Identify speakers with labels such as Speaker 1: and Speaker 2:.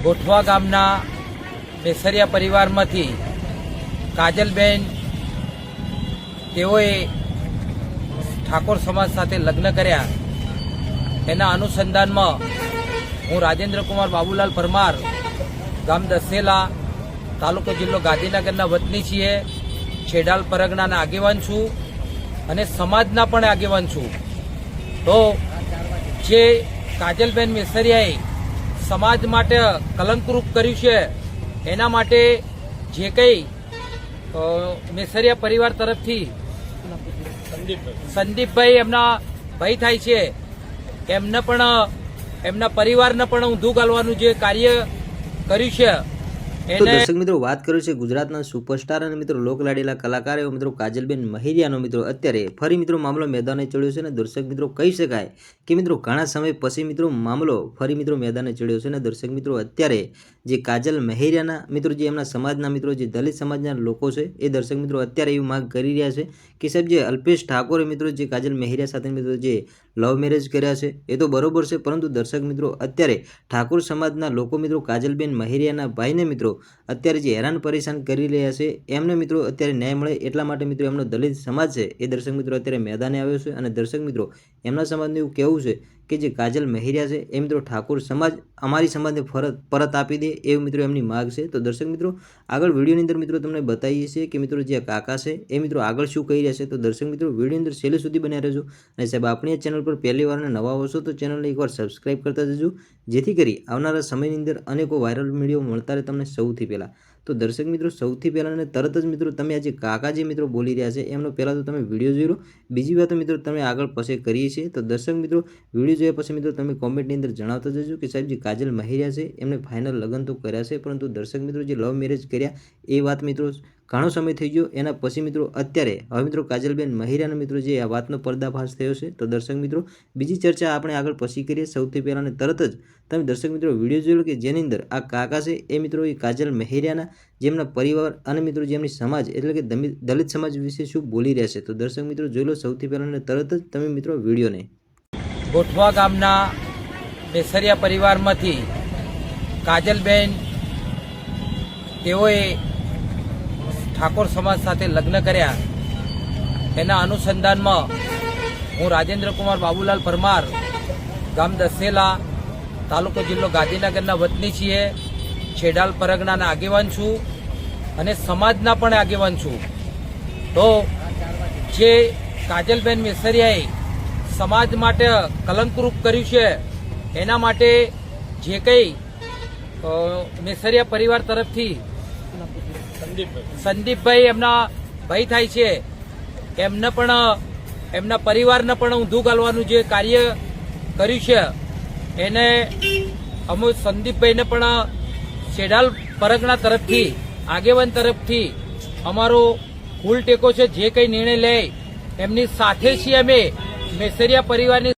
Speaker 1: ગોઠવા ગામના મેસરિયા પરિવારમાંથી કાજલબેન તેઓએ ઠાકોર સમાજ સાથે લગ્ન કર્યા. એના અનુસંધાનમાં હું રાજેન્દ્રકુમાર બાબુલાલ પરમાર, ગામ દસેલા, તાલુકો જિલ્લો ગાંધીનગરના વતની છીએ. છેડાલ પરગણાના આગેવાન છું અને સમાજના પણ આગેવાન છું. તો જે કાજલબેન મેસરિયાએ સમાજ માટે કલંકરૂપ કર્યું છે, એના માટે જે કંઈ મેસરિયા પરિવાર તરફથી સંદીપભાઈ એમના ભાઈ થાય છે, એમને પણ એમના પરિવારને પણ ઊંધું ગાલવાનું જે કાર્ય કર્યું છે.
Speaker 2: તો દર્શક મિત્રો, વાત કર્યું છે ગુજરાતના સુપરસ્ટાર અને મિત્રો લોકલાડીલા કલાકાર એવો મિત્રો કાજલબેન મહેરિયાનો મિત્રો અત્યારે ફરી મિત્રો મામલો મેદાને ચડ્યો છે. અને દર્શક મિત્રો કહી શકાય કે મિત્રો ઘણા સમય પછી મિત્રો મામલો ફરી મિત્રો મેદાને ચડ્યો છે. અને દર્શક મિત્રો અત્યારે જે કાજલ મહેરિયાના મિત્રો જે એમના સમાજના મિત્રો જે દલિત સમાજના લોકો છે, એ દર્શક મિત્રો અત્યારે એવી માંગ કરી રહ્યા છે કે સાહેબ જે અલ્પેશ ઠાકોરે મિત્રો જે કાજલ મહેરિયા સાથે મિત્રો જે લવ મેરેજ કર્યા છે એ તો બરોબર છે, પરંતુ દર્શક મિત્રો અત્યારે ઠાકોર સમાજના લોકો મિત્રો કાજલબેન મહેરિયાના ભાઈને મિત્રો અત્યારે જે હેરાન પરેશાન કરી રહ્યા છે, એમને મિત્રો અત્યારે ન્યાય મળે એટલા માટે મિત્રો એમનો દલિત સમાજ છે એ દર્શક મિત્રો અત્યારે મેદાને આવ્યો છે. અને દર્શક મિત્રો એમના સમાજનું એવું કહેવું છે કે જે કાજલ મહેરિયા છે એ મિત્રો ઠાકોર સમાજ અમારી સમાજને પરત આપી દે એવું મિત્રો એમની માગ છે. તો દર્શક મિત્રો આગળ વિડીયોની અંદર મિત્રો તમને બતાવીએ છીએ કે મિત્રો જે કાકા છે એ મિત્રો આગળ શું કહી રહ્યા છે. તો દર્શક મિત્રો વિડીયોની અંદર છેલ્લે સુધી બન્યા રહેજો. અને સાહેબ આપણી આ ચેનલ પર પહેલી વાર નવા આવશો તો ચેનલને એકવાર સબસ્ક્રાઈબ કરતા જજો, જેથી કરી આવનારા સમયની અંદર અનેકો વાયરલ વિડીયો મળતા રહે તમને સૌથી પહેલાં. તો દર્શક મિત્રો સૌથી પહેલાં અને તરત જ મિત્રો તમે આજે કાકા જે મિત્રો બોલી રહ્યા છે એમનો પહેલાં તો તમે વિડીયો જોઈ લો. બીજી વાત મિત્રો તમે આગળ પછી કરીએ છીએ. તો દર્શક મિત્રો વિડીયો જોયા પછી મિત્રો તમે કોમેન્ટની અંદર જણાવતા જજો કે સાહેબ જે કાજલ મહેરિયા છે એમને ફાઇનલ લગ્ન તો કર્યા છે, પરંતુ દર્શક મિત્રો જે લવ મેરેજ કર્યા એ વાત મિત્રો ઘણો સમય થઈ ગયો. એના પછી મિત્રો અત્યારે હવે મિત્રો કાજલબેન મહેરિયાના મિત્રો જે આ વાતનો પર્દાફાશ થયો છે. તો દર્શક મિત્રો બીજી ચર્ચા આપણે આગળ પછી કરીએ. સૌથી પહેલાં અને તરત જ તમે દર્શક મિત્રો વિડીયો જોઈ લો કે જેની અંદર આ કાકા છે એ મિત્રો એ કાજલ મહેરિયાના જેમના પરિવાર અને મિત્રો જેમની સમાજ એટલે કે દલિત સમાજ વિશે શું બોલી રહ્યા છે. તો દર્શક મિત્રો જોઈ લો સૌથી પહેલાં અને તરત જ તમે મિત્રો વિડીયોને.
Speaker 1: ગોઠવા ગામના મેસરિયા પરિવારમાંથી કાજલબેન તેઓએ ઠાકોર સમાજ સાથે લગ્ન કર્યા. એના અનુસંધાનમાં હું રાજેન્દ્રકુમાર બાબુલાલ પરમાર, ગામ દસેલા, તાલુકો જિલ્લો ગાંધીનગરના વતની છીએ. છેડાલ પરગણાના આગેવાન છું અને સમાજના પણ આગેવાન છું. તો જે કાજલબેન મેસરિયાએ સમાજ માટે કલંકરૂપ કર્યું છે, એના માટે જે કંઈ મેસરિયા પરિવાર તરફથી સંદીપભાઈ એમના ભાઈ થાય છે, એમને પણ એમના પરિવારને પણ ઊંધું ગાલવાનું જે કાર્ય કર્યું છે, એને અમે સંદીપભાઈને પણ છેડાલ પરગણા તરફથી આગેવાન તરફથી અમારો ફૂલ ટેકો છે. જે કંઈ નિર્ણય લે એમની સાથે છીએ અમે મેસરિયા પરિવારની